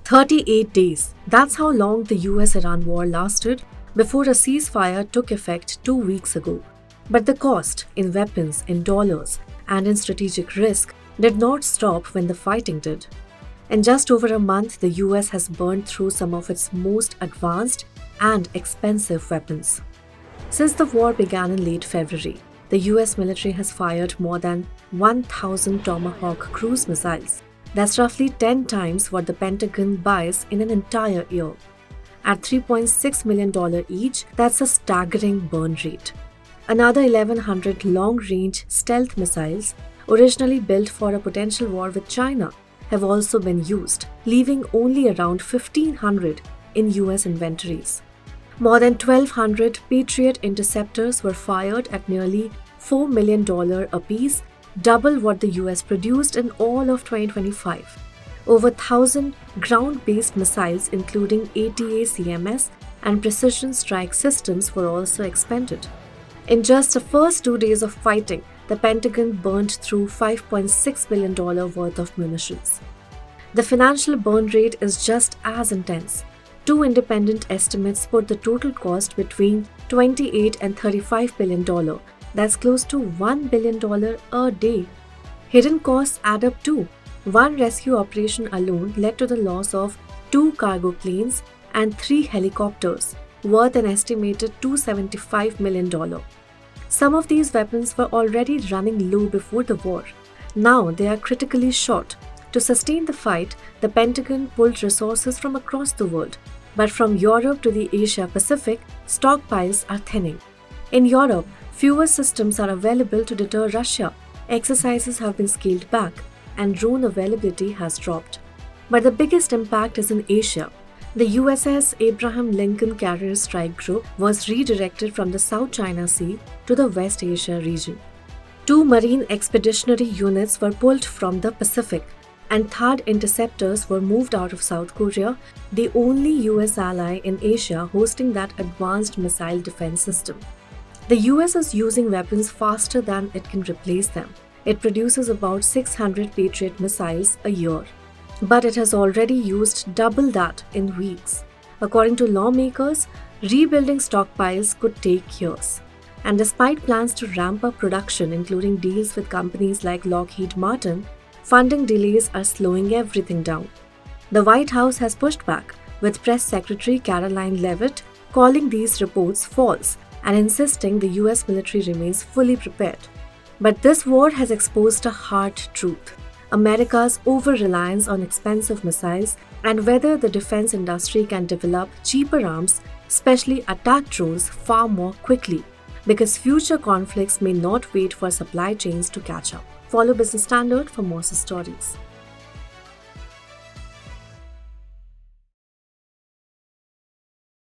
38 days. That's how long the US-Iran war lasted before a ceasefire took effect 2 weeks ago. But the cost in weapons, in dollars, and in strategic risk did not stop when the fighting did. In just over a month, the US has burned through some of its most advanced and expensive weapons. Since the war began in late February, the US military has fired more than 1,000 Tomahawk cruise missiles. That's roughly 10 times what the Pentagon buys in an entire year. At $3.6 million each, that's a staggering burn rate. Another 1,100 long-range stealth missiles, originally built for a potential war with China, have also been used, leaving only around 1,500 in US inventories. More than 1,200 Patriot interceptors were fired at nearly $4 million apiece, double what the US produced in all of 2025. Over 1,000 ground-based missiles, including ATA-CMS and precision strike systems, were also expended. In just the first 2 days of fighting, the Pentagon burned through $5.6 billion worth of munitions. The financial burn rate is just as intense. Two independent estimates put the total cost between $28 and $35 billion. That's close to $1 billion a day. Hidden costs add up too. One rescue operation alone led to the loss of 2 cargo planes and 3 helicopters, worth an estimated $275 million. Some of these weapons were already running low before the war. Now they are critically short. To sustain the fight, the Pentagon pulled resources from across the world. But from Europe to the Asia-Pacific, stockpiles are thinning. In Europe, fewer systems are available to deter Russia. Exercises have been scaled back, and drone availability has dropped. But the biggest impact is in Asia. The USS Abraham Lincoln Carrier Strike Group was redirected from the South China Sea to the West Asia region. 2 Marine Expeditionary Units were pulled from the Pacific, and THAAD interceptors were moved out of South Korea, the only US ally in Asia hosting that advanced missile defense system. The US is using weapons faster than it can replace them. It produces about 600 Patriot missiles a year, but it has already used double that in weeks. According to lawmakers, rebuilding stockpiles could take years. And despite plans to ramp up production, including deals with companies like Lockheed Martin, funding delays are slowing everything down. The White House has pushed back, with Press Secretary Caroline Leavitt calling these reports false and insisting the US military remains fully prepared. But this war has exposed a hard truth: America's over-reliance on expensive missiles and whether the defense industry can develop cheaper arms, especially attack drones, far more quickly, because future conflicts may not wait for supply chains to catch up. Follow Business Standard for more stories.